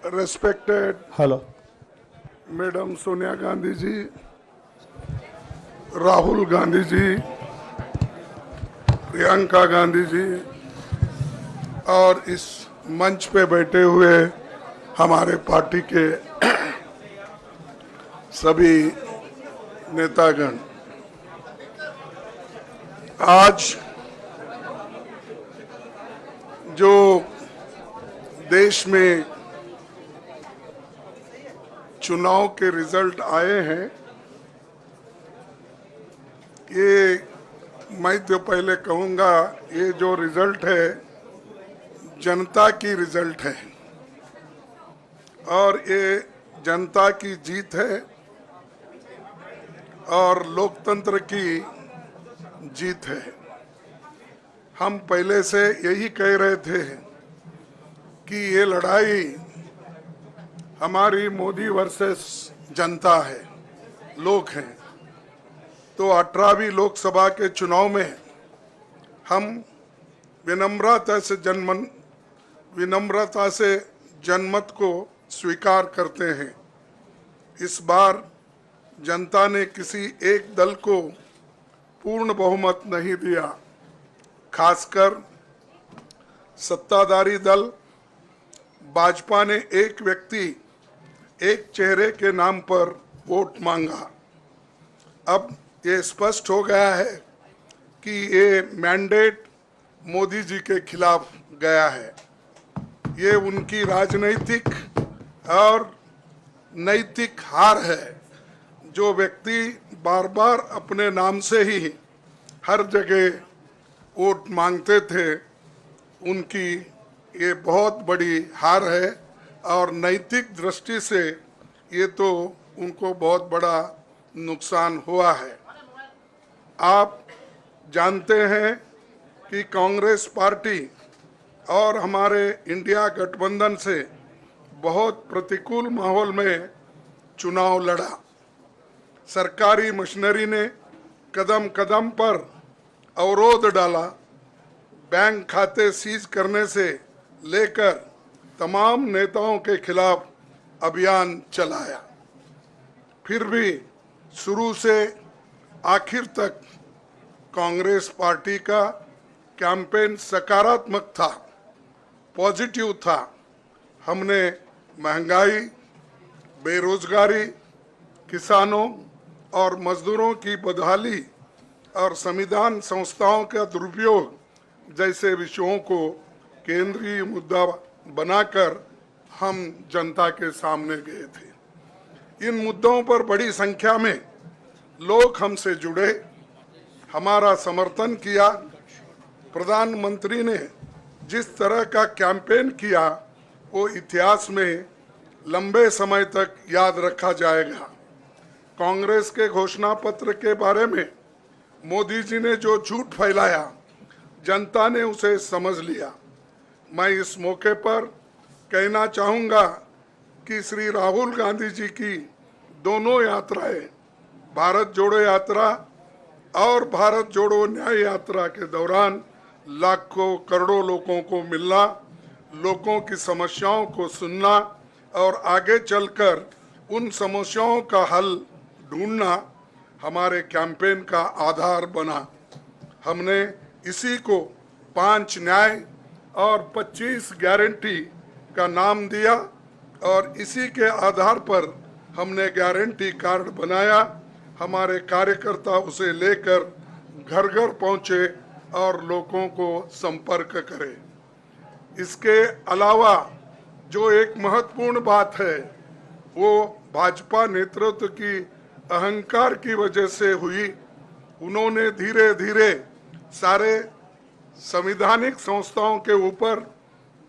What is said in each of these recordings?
Respected Hello. Madam Sonia Gandhi ji, Rahul Gandhi ji, Priyanka Gandhi ji और इस मंच पे बैठे हुए हमारे पार्टी के सभी नेतागण, आज जो देश में चुनाव के रिजल्ट आए हैं, ये मैं तो पहले कहूँगा, ये जो रिजल्ट है जनता की रिजल्ट है और ये जनता की जीत है और लोकतंत्र की जीत है। हम पहले से यही कह रहे थे कि ये लड़ाई हमारी मोदी वर्सेस जनता है, लोग हैं। तो 18वीं लोकसभा के चुनाव में हम विनम्रता से जनमत को स्वीकार करते हैं। इस बार जनता ने किसी एक दल को पूर्ण बहुमत नहीं दिया, खासकर सत्ताधारी दल भाजपा ने एक व्यक्ति एक चेहरे के नाम पर वोट मांगा। अब ये स्पष्ट हो गया है कि ये मैंडेट मोदी जी के खिलाफ गया है। ये उनकी राजनीतिक और नैतिक हार है। जो व्यक्ति बार बार अपने नाम से ही हर जगह वोट मांगते थे, उनकी ये बहुत बड़ी हार है और नैतिक दृष्टि से ये तो उनको बहुत बड़ा नुकसान हुआ है। आप जानते हैं कि कांग्रेस पार्टी और हमारे इंडिया गठबंधन से बहुत प्रतिकूल माहौल में चुनाव लड़ा। सरकारी मशीनरी ने कदम कदम पर अवरोध डाला। बैंक खाते सीज करने से लेकर तमाम नेताओं के खिलाफ अभियान चलाया। फिर भी शुरू से आखिर तक कांग्रेस पार्टी का कैंपेन सकारात्मक था, पॉजिटिव था। हमने महंगाई, बेरोजगारी, किसानों और मजदूरों की बदहाली और संविधान संस्थाओं का दुरुपयोग जैसे विषयों को केंद्रीय मुद्दा बनाकर हम जनता के सामने गए थे। इन मुद्दों पर बड़ी संख्या में लोग हमसे जुड़े, हमारा समर्थन किया। प्रधानमंत्री ने जिस तरह का कैंपेन किया वो इतिहास में लंबे समय तक याद रखा जाएगा। कांग्रेस के घोषणा पत्र के बारे में मोदी जी ने जो झूठ फैलाया, जनता ने उसे समझ लिया। मैं इस मौके पर कहना चाहूँगा कि श्री राहुल गांधी जी की दोनों यात्राएं, भारत जोड़ो यात्रा और भारत जोड़ो न्याय यात्रा के दौरान लाखों करोड़ों लोगों को मिलना, लोगों की समस्याओं को सुनना और आगे चलकर उन समस्याओं का हल ढूंढना हमारे कैंपेन का आधार बना। हमने इसी को 5 न्याय और 25 गारंटी का नाम दिया और इसी के आधार पर हमने गारंटी कार्ड बनाया। हमारे कार्यकर्ता उसे लेकर घर घर पहुंचे और लोगों को संपर्क करें। इसके अलावा जो एक महत्वपूर्ण बात है वो भाजपा नेतृत्व की अहंकार की वजह से हुई। उन्होंने धीरे धीरे सारे संवैधानिक संस्थाओं के ऊपर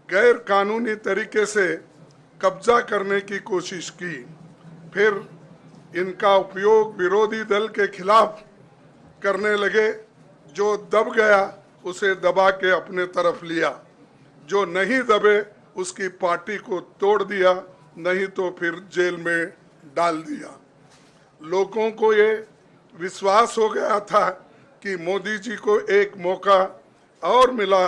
गैर कानूनी तरीके से कब्जा करने की कोशिश की। फिर इनका उपयोग विरोधी दल के खिलाफ करने लगे। जो दब गया उसे दबा के अपने तरफ लिया, जो नहीं दबे उसकी पार्टी को तोड़ दिया, नहीं तो फिर जेल में डाल दिया। लोगों को ये विश्वास हो गया था कि मोदी जी को एक मौका और मिला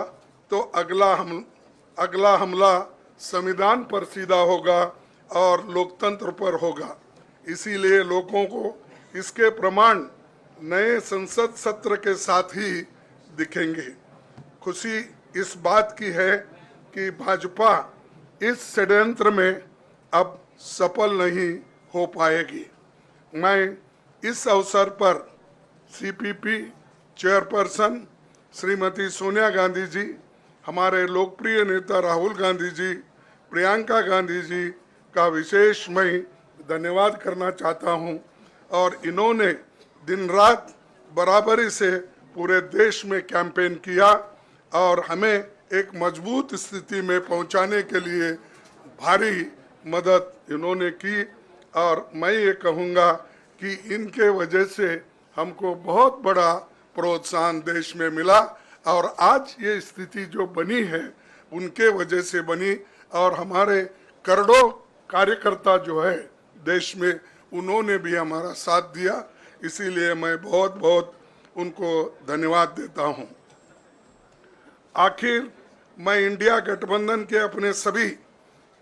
तो अगला हमला संविधान पर सीधा होगा और लोकतंत्र पर होगा। इसीलिए लोगों को इसके प्रमाण नए संसद सत्र के साथ ही दिखेंगे। खुशी इस बात की है कि भाजपा इस षड्यंत्र में अब सफल नहीं हो पाएगी। मैं इस अवसर पर सीपीपी चेयरपर्सन श्रीमती सोनिया गांधी जी, हमारे लोकप्रिय नेता राहुल गांधी जी, प्रियंका गांधी जी का विशेष मैं धन्यवाद करना चाहता हूं। और इन्होंने दिन रात बराबरी से पूरे देश में कैंपेन किया और हमें एक मजबूत स्थिति में पहुंचाने के लिए भारी मदद इन्होंने की। और मैं ये कहूँगा कि इनके वजह से हमको बहुत बड़ा प्रोत्साहन देश में मिला और आज ये स्थिति जो बनी है उनके वजह से बनी। और हमारे करोड़ों कार्यकर्ता जो है देश में, उन्होंने भी हमारा साथ दिया। इसीलिए मैं बहुत बहुत उनको धन्यवाद देता हूं। आखिर मैं इंडिया गठबंधन के अपने सभी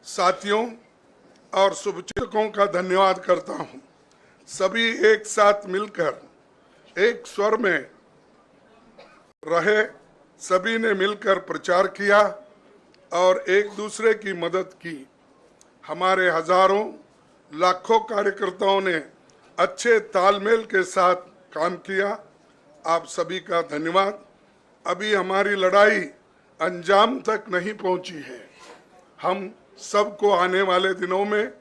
साथियों और शुभचिंतकों का धन्यवाद करता हूं। सभी एक साथ मिलकर एक स्वर में रहे, सभी ने मिलकर प्रचार किया और एक दूसरे की मदद की। हमारे हजारों लाखों कार्यकर्ताओं ने अच्छे तालमेल के साथ काम किया। आप सभी का धन्यवाद। अभी हमारी लड़ाई अंजाम तक नहीं पहुंची है। हम सबको आने वाले दिनों में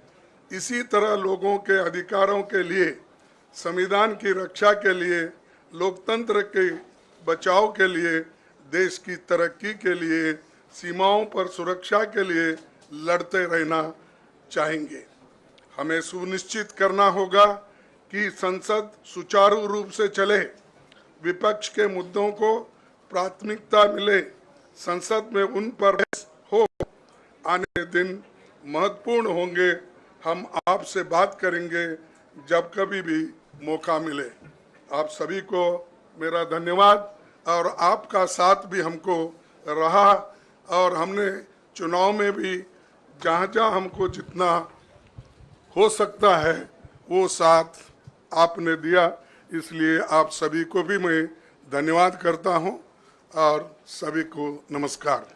इसी तरह लोगों के अधिकारों के लिए, संविधान की रक्षा के लिए, लोकतंत्र के बचाव के लिए, देश की तरक्की के लिए, सीमाओं पर सुरक्षा के लिए लड़ते रहना चाहेंगे। हमें सुनिश्चित करना होगा कि संसद सुचारू रूप से चले, विपक्ष के मुद्दों को प्राथमिकता मिले, संसद में उन पर बहस हो। आने दिन महत्वपूर्ण होंगे। हम आपसे बात करेंगे जब कभी भी मौका मिले। आप सभी को मेरा धन्यवाद। और आपका साथ भी हमको रहा और हमने चुनाव में भी जहाँ जहाँ हमको जितना हो सकता है वो साथ आपने दिया। इसलिए आप सभी को भी मैं धन्यवाद करता हूँ और सभी को नमस्कार।